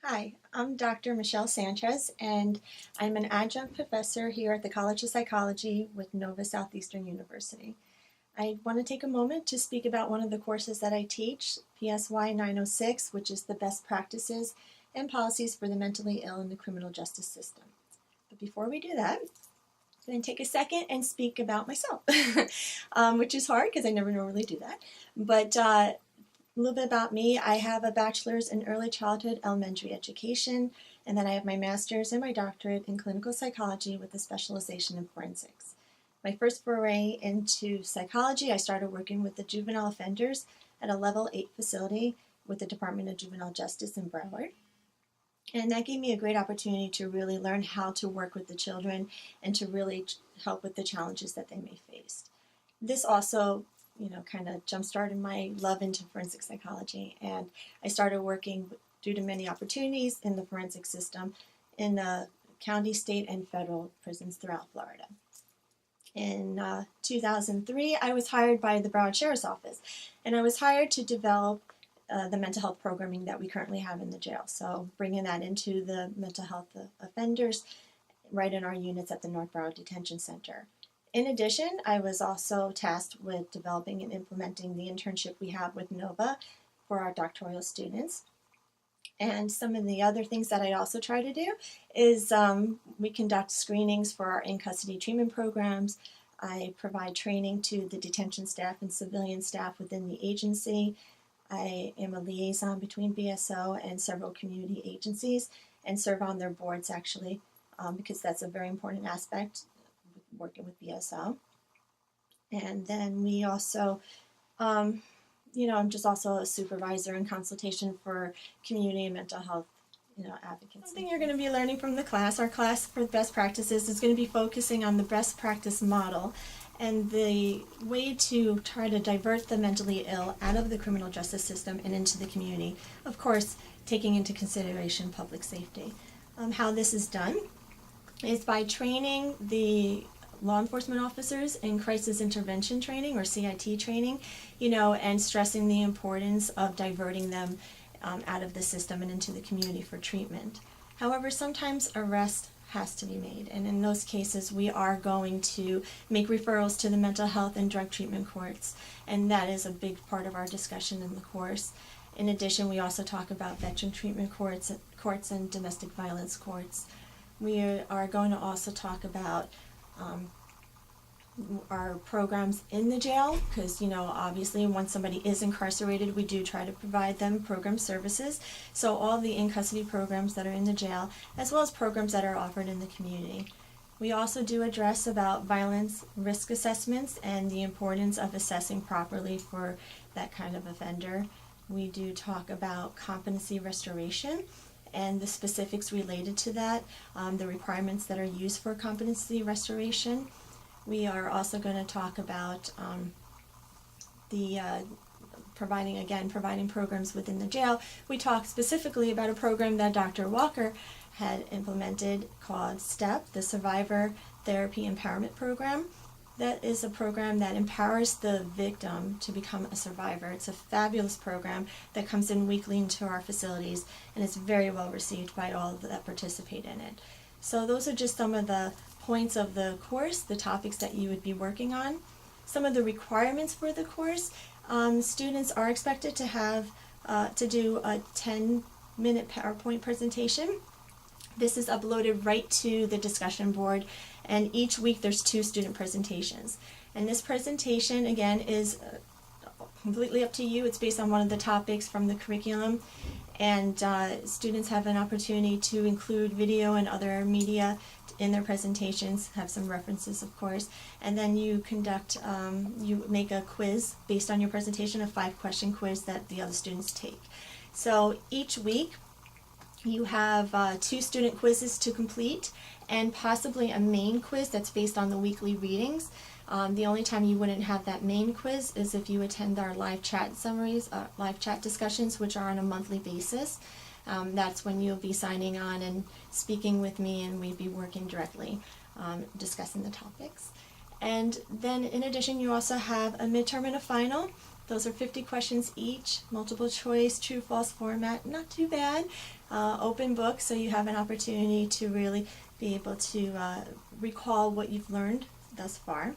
Hi, I'm Dr. Michele Sanchez, and I'm an adjunct professor here at the College of Psychology with Nova Southeastern University. I want to take a moment to speak about one of the courses that I teach, PSY 906, which is the best practices and policies for the mentally ill in the criminal justice system. But before we do that, I'm going to take a second and speak about myself, which is hard because I never normally do that. But a little bit about me. I have a bachelor's in early childhood elementary education, and then I have my master's and my doctorate in clinical psychology with a specialization in forensics. My first foray into psychology, I started working with the juvenile offenders at a level 8 facility with the Department of Juvenile Justice in Broward. And that gave me a great opportunity to really learn how to work with the children and to really help with the challenges that they may face. This also, kind of jump-started my love into forensic psychology, and I started working due to many opportunities in the forensic system in the county, state, and federal prisons throughout Florida. In 2003, I was hired by the Broward Sheriff's Office, and I was hired to develop the mental health programming that we currently have in the jail. So bringing that into the mental health offenders right in our units at the North Broward Detention Center. In addition, I was also tasked with developing and implementing the internship we have with NOVA for our doctoral students. And some of the other things that I also try to do is we conduct screenings for our in-custody treatment programs. I provide training to the detention staff and civilian staff within the agency. I am a liaison between BSO and several community agencies and serve on their boards actually because that's a very important aspect working with BSO. And then we also, I'm just also a supervisor in consultation for community and mental health advocates. Something you're going to be learning from the class, our class for best practices is going to be focusing on the best practice model and the way to try to divert the mentally ill out of the criminal justice system and into the community, of course taking into consideration public safety. How this is done is by training the law enforcement officers in crisis intervention training or CIT training, and stressing the importance of diverting them out of the system and into the community for treatment. However, sometimes arrest has to be made, and in those cases we are going to make referrals to the mental health and drug treatment courts, and that is a big part of our discussion in the course. In addition, we also talk about veteran treatment courts and domestic violence courts. We are going to also talk about our programs in the jail, because obviously once somebody is incarcerated, we do try to provide them program services. So all the in-custody programs that are in the jail, as well as programs that are offered in the community. We also do address about violence risk assessments and the importance of assessing properly for that kind of offender. We do talk about competency restoration and the specifics related to that, the requirements that are used for competency restoration. We are also going to talk about providing programs within the jail. We talk specifically about a program that Dr. Walker had implemented called STEP, the Survivor Therapy Empowerment Program. That is a program that empowers the victim to become a survivor. It's a fabulous program that comes in weekly into our facilities, and it's very well received by all that participate in it. So those are just some of the points of the course, the topics that you would be working on. Some of the requirements for the course, students are expected to have to do a 10-minute PowerPoint presentation. This is uploaded right to the discussion board, and each week there's 2 student presentations. And this presentation, again, is completely up to you. It's based on one of the topics from the curriculum, and students have an opportunity to include video and other media in their presentations, have some references of course, and then you make a quiz based on your presentation, a 5-question quiz that the other students take. So each week you have 2 student quizzes to complete and possibly a main quiz that's based on the weekly readings. The only time you wouldn't have that main quiz is if you attend our live chat summaries, live chat discussions, which are on a monthly basis. That's when you'll be signing on and speaking with me, and we'd be working directly discussing the topics. And then in addition, you also have a midterm and a final. Those are 50 questions each, multiple choice, true, false format, not too bad. Open book, so you have an opportunity to really be able to recall what you've learned thus far.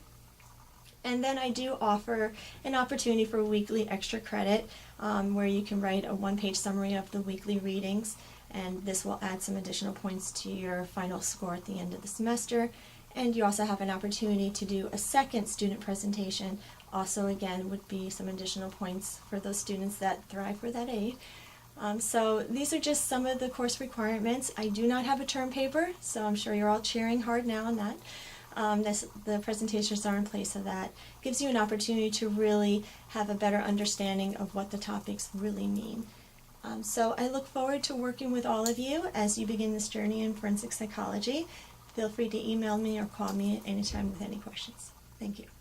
And then I do offer an opportunity for weekly extra credit where you can write a one-page summary of the weekly readings, and this will add some additional points to your final score at the end of the semester. And you also have an opportunity to do a second student presentation. Also, again, would be some additional points for those students that thrive for that aid. So these are just some of the course requirements. I do not have a term paper, so I'm sure you're all cheering hard now on that. The presentations are in place, so that gives you an opportunity to really have a better understanding of what the topics really mean. So I look forward to working with all of you as you begin this journey in forensic psychology. Feel free to email me or call me at any time with any questions. Thank you.